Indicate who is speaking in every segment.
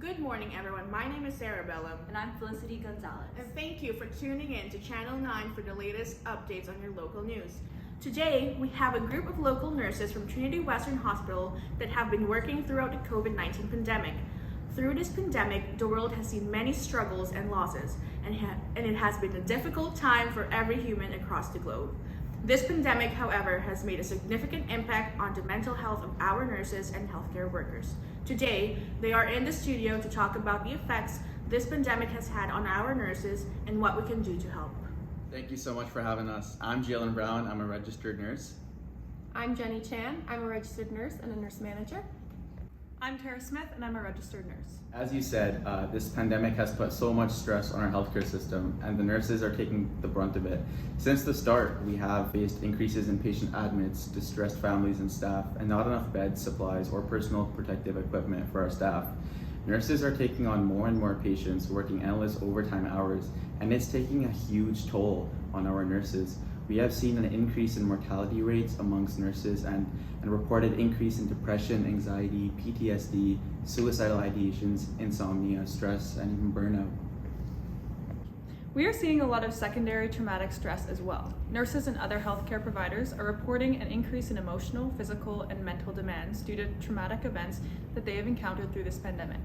Speaker 1: Good morning, everyone. My name is Sarah Bellum.
Speaker 2: And I'm Felicity Gonzalez.
Speaker 1: And thank you for tuning in to Channel 9 for the latest updates on your local news. Today, we have a group of local nurses from Trinity Western Hospital that have been working throughout the COVID-19 pandemic. Through this pandemic, the world has seen many struggles and losses, and it has been a difficult time for every human across the globe. This pandemic, however, has made a significant impact on the mental health of our nurses and healthcare workers. Today, they are in the studio to talk about the effects this pandemic has had on our nurses and what we can do to help.
Speaker 3: Thank you so much for having us. I'm Jalen Brown. I'm a registered nurse.
Speaker 4: I'm Jenny Chan. I'm a registered nurse and a nurse manager.
Speaker 5: I'm Tara Smith, and I'm a registered nurse.
Speaker 3: As you said, this pandemic has put so much stress on our healthcare system, and the nurses are taking the brunt of it. Since the start, we have faced increases in patient admits, distressed families and staff, and not enough beds, supplies, or personal protective equipment for our staff. Nurses are taking on more and more patients, working endless overtime hours, and it's taking a huge toll on our nurses. We have seen an increase in mortality rates amongst nurses and reported increase in depression, anxiety, PTSD, suicidal ideations, insomnia, stress, and even burnout.
Speaker 5: We are seeing a lot of secondary traumatic stress as well. Nurses and other healthcare providers are reporting an increase in emotional, physical, and mental demands due to traumatic events that they have encountered through this pandemic.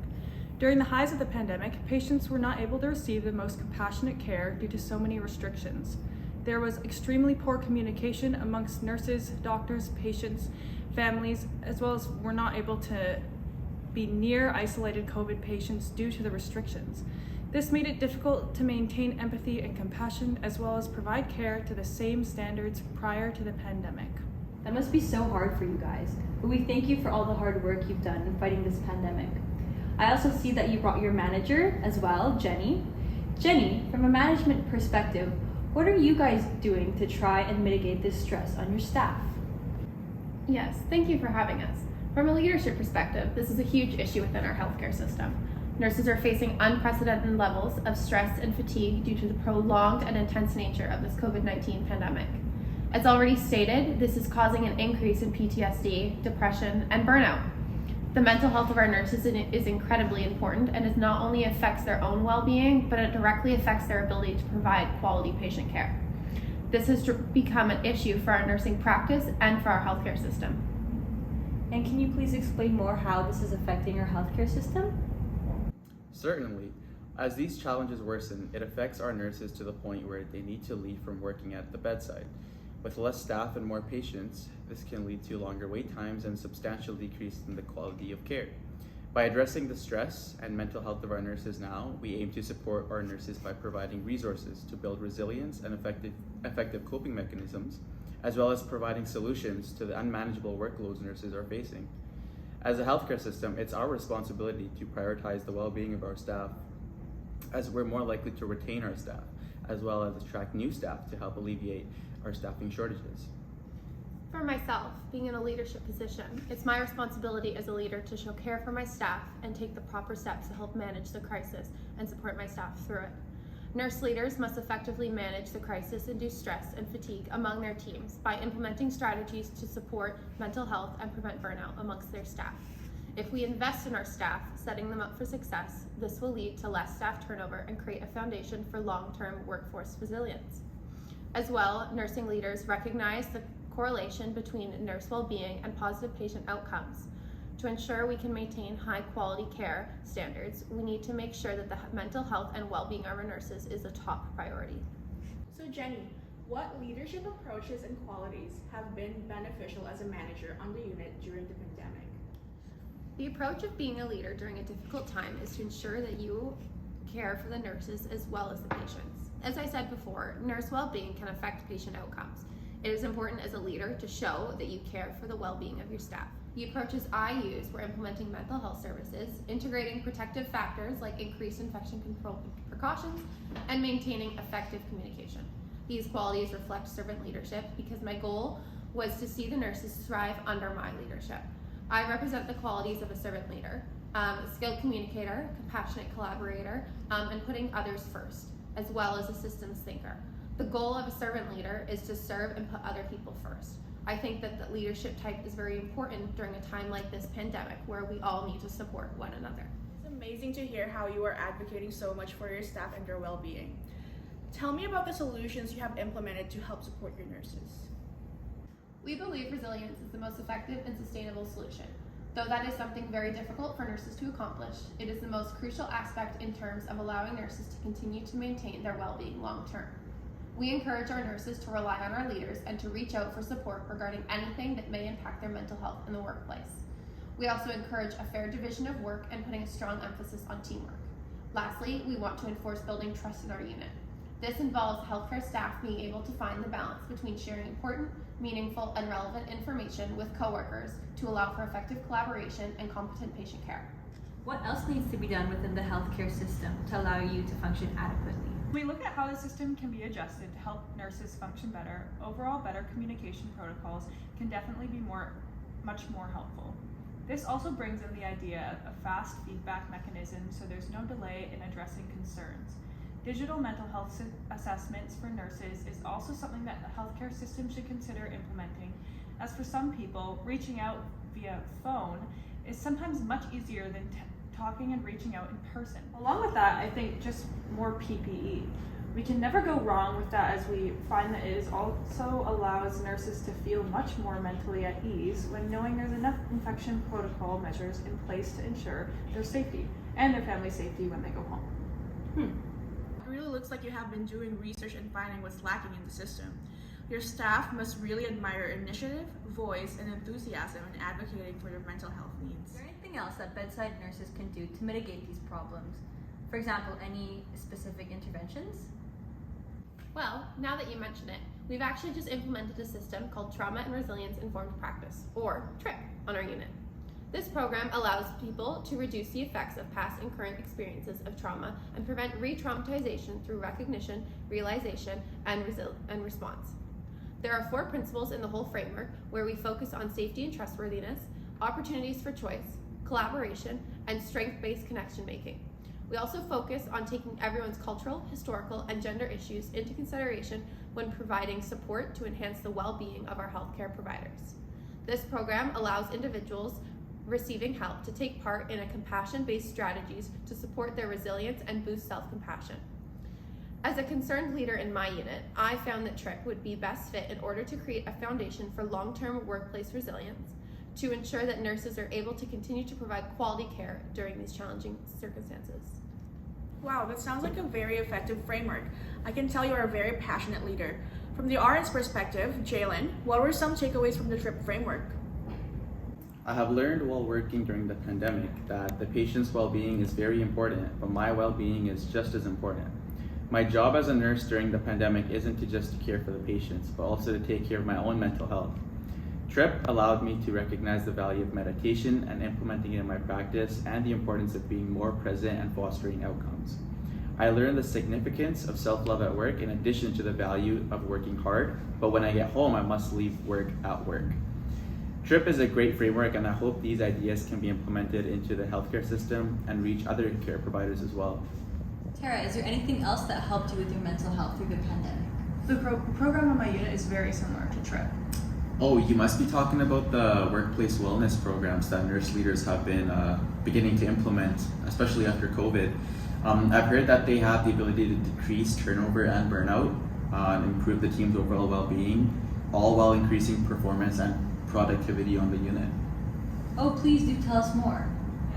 Speaker 5: During the highs of the pandemic, patients were not able to receive the most compassionate care due to so many restrictions. There was extremely poor communication amongst nurses, doctors, patients, families, as well as were not able to be near isolated COVID patients due to the restrictions. This made it difficult to maintain empathy and compassion, as well as provide care to the same standards prior to the pandemic.
Speaker 2: That must be so hard for you guys, but we thank you for all the hard work you've done in fighting this pandemic. I also see that you brought your manager as well, Jenny. Jenny, from a management perspective, what are you guys doing to try and mitigate this stress on your staff?
Speaker 4: Yes, thank you for having us. From a leadership perspective, this is a huge issue within our healthcare system. Nurses are facing unprecedented levels of stress and fatigue due to the prolonged and intense nature of this COVID-19 pandemic. As already stated, this is causing an increase in PTSD, depression, and burnout. The mental health of our nurses is incredibly important, and it not only affects their own well-being, but it directly affects their ability to provide quality patient care. This has become an issue for our nursing practice and for our healthcare system.
Speaker 2: And can you please explain more how this is affecting our healthcare system?
Speaker 3: Certainly. As these challenges worsen, it affects our nurses to the point where they need to leave from working at the bedside. With less staff and more patients, this can lead to longer wait times and substantial decrease in the quality of care. By addressing the stress and mental health of our nurses now, we aim to support our nurses by providing resources to build resilience and effective coping mechanisms, as well as providing solutions to the unmanageable workloads nurses are facing. As a healthcare system, it's our responsibility to prioritize the well-being of our staff, as we're more likely to retain our staff, as well as attract new staff to help alleviate our staffing shortages.
Speaker 4: For myself, being in a leadership position, it's my responsibility as a leader to show care for my staff and take the proper steps to help manage the crisis and support my staff through it. Nurse leaders must effectively manage the crisis-induced stress and fatigue among their teams by implementing strategies to support mental health and prevent burnout amongst their staff. If we invest in our staff, setting them up for success, this will lead to less staff turnover and create a foundation for long-term workforce resilience. As well, nursing leaders recognize the correlation between nurse well-being and positive patient outcomes. To ensure we can maintain high-quality care standards, we need to make sure that the mental health and well-being of our nurses is a top priority.
Speaker 1: So Jenny, what leadership approaches and qualities have been beneficial as a manager on the unit during the pandemic?
Speaker 4: The approach of being a leader during a difficult time is to ensure that you care for the nurses as well as the patients. As I said before, nurse well-being can affect patient outcomes. It is important as a leader to show that you care for the well-being of your staff. The approaches I use were implementing mental health services, integrating protective factors like increased infection control precautions, and maintaining effective communication. These qualities reflect servant leadership because my goal was to see the nurses thrive under my leadership. I represent the qualities of a servant leader, a skilled communicator, compassionate collaborator, and putting others first, as well as a systems thinker. The goal of a servant leader is to serve and put other people first. I think that the leadership type is very important during a time like this pandemic where we all need to support one another.
Speaker 1: It's amazing to hear how you are advocating so much for your staff and their well-being. Tell me about the solutions you have implemented to help support your nurses.
Speaker 4: We believe resilience is the most effective and sustainable solution. Though that is something very difficult for nurses to accomplish, it is the most crucial aspect in terms of allowing nurses to continue to maintain their well-being long-term. We encourage our nurses to rely on our leaders and to reach out for support regarding anything that may impact their mental health in the workplace. We also encourage a fair division of work and putting a strong emphasis on teamwork. Lastly, we want to enforce building trust in our unit. This involves healthcare staff being able to find the balance between sharing important, meaningful, and relevant information with coworkers to allow for effective collaboration and competent patient care.
Speaker 2: What else needs to be done within the healthcare system to allow you to function adequately?
Speaker 5: We look at how the system can be adjusted to help nurses function better. Overall, better communication protocols can definitely be much more helpful. This also brings in the idea of fast feedback mechanisms so there's no delay in addressing concerns. Digital mental health assessments for nurses is also something that the healthcare system should consider implementing, as for some people, reaching out via phone is sometimes much easier than talking and reaching out in person. Along with that, I think just more PPE. We can never go wrong with that, as we find that it also allows nurses to feel much more mentally at ease when knowing there's enough infection protocol measures in place to ensure their safety and their family safety when they go home.
Speaker 1: It really looks like you have been doing research and finding what's lacking in the system. Your staff must really admire your initiative, voice, and enthusiasm in advocating for your mental health needs.
Speaker 2: Is there anything else that bedside nurses can do to mitigate these problems? For example, any specific interventions?
Speaker 4: Well, now that you mention it, we've actually just implemented a system called Trauma and Resilience Informed Practice, or TRIP, on our unit. This program allows people to reduce the effects of past and current experiences of trauma and prevent re-traumatization through recognition, realization, and response. There are 4 principles in the whole framework where we focus on safety and trustworthiness, opportunities for choice, collaboration, and strength-based connection making. We also focus on taking everyone's cultural, historical, and gender issues into consideration when providing support to enhance the well-being of our healthcare providers. This program allows individuals receiving help to take part in a compassion-based strategies to support their resilience and boost self-compassion. As a concerned leader in my unit, I found that TRIP would be best fit in order to create a foundation for long-term workplace resilience, to ensure that nurses are able to continue to provide quality care during these challenging circumstances.
Speaker 1: Wow, that sounds like a very effective framework. I can tell you are a very passionate leader. From the RN's perspective, Jalen, what were some takeaways from the TRIP framework?
Speaker 3: I have learned while working during the pandemic that the patient's well-being is very important, but my well-being is just as important. My job as a nurse during the pandemic isn't to just care for the patients, but also to take care of my own mental health. TRIP allowed me to recognize the value of meditation and implementing it in my practice, and the importance of being more present and fostering outcomes. I learned the significance of self-love at work in addition to the value of working hard, but when I get home, I must leave work at work. TRIP is a great framework, and I hope these ideas can be implemented into the healthcare system and reach other care providers as well.
Speaker 2: Tara, is there anything else that helped you with your mental health through the pandemic?
Speaker 5: The program on my unit is very similar to TRIP.
Speaker 3: Oh, you must be talking about the workplace wellness programs that nurse leaders have been beginning to implement, especially after COVID. I've heard that they have the ability to decrease turnover and burnout, and improve the team's overall well-being, all while increasing performance and productivity on the unit.
Speaker 2: Oh, please do tell us more.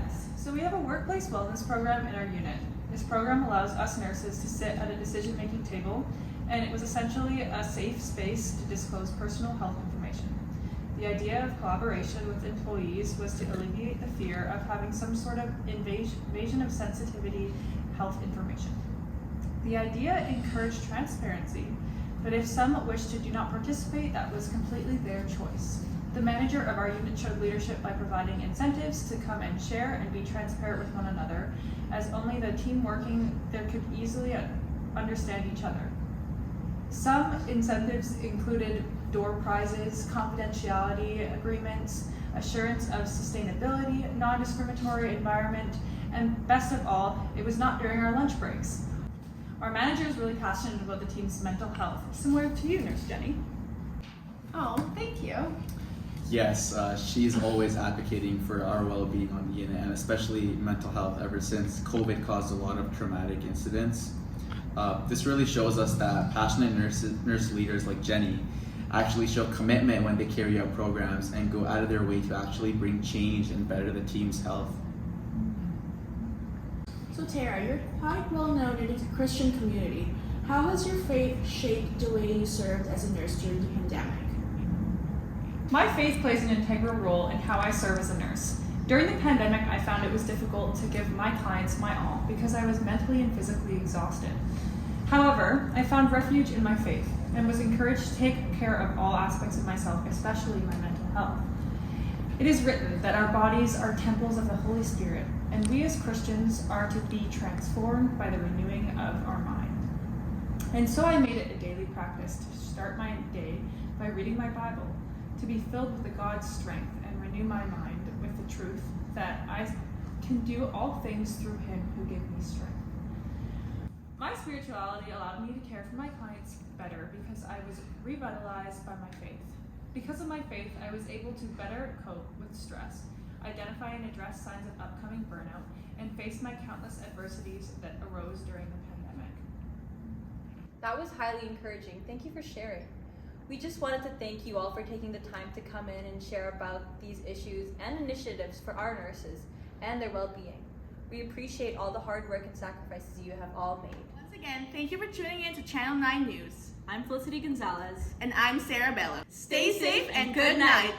Speaker 5: Yes. So we have a workplace wellness program in our unit. This program allows us nurses to sit at a decision-making table, and it was essentially a safe space to disclose personal health information. The idea of collaboration with employees was to alleviate the fear of having some sort of invasion of sensitivity health information. The idea encouraged transparency, but if some wished to do not participate, that was completely their choice. The manager of our unit showed leadership by providing incentives to come and share and be transparent with one another, as only the team working there could easily understand each other. Some incentives included door prizes, confidentiality agreements, assurance of sustainability, non-discriminatory environment, and best of all, it was not during our lunch breaks. Our manager is really passionate about the team's mental health, similar to you, Nurse Jenny.
Speaker 4: Oh, thank you.
Speaker 3: Yes, she's always advocating for our well-being on the unit, and especially mental health ever since COVID caused a lot of traumatic incidents. This really shows us that passionate nurse leaders like Jenny actually show commitment when they carry out programs and go out of their way to actually bring change and better the team's health.
Speaker 1: So Tara, you're quite well known in the Christian community. How has your faith shaped the way you served as a nurse during the pandemic?
Speaker 5: My faith plays an integral role in how I serve as a nurse. During the pandemic, I found it was difficult to give my clients my all because I was mentally and physically exhausted. However, I found refuge in my faith and was encouraged to take care of all aspects of myself, especially my mental health. It is written that our bodies are temples of the Holy Spirit, and we as Christians are to be transformed by the renewing of our mind. And so I made it a daily practice to start my day by reading my Bible, to be filled with the God's strength and renew my mind with the truth that I can do all things through Him who gave me strength. My spirituality allowed me to care for my clients better because I was revitalized by my faith. Because of my faith, I was able to better cope with stress, identify and address signs of upcoming burnout, and face my countless adversities that arose during the pandemic.
Speaker 2: That was highly encouraging. Thank you for sharing. We just wanted to thank you all for taking the time to come in and share about these issues and initiatives for our nurses and their well-being. We appreciate all the hard work and sacrifices you have all made.
Speaker 1: Once again, thank you for tuning in to Channel 9 News.
Speaker 2: I'm Felicity Gonzalez.
Speaker 1: And I'm Sarah Bello. Stay safe and good night.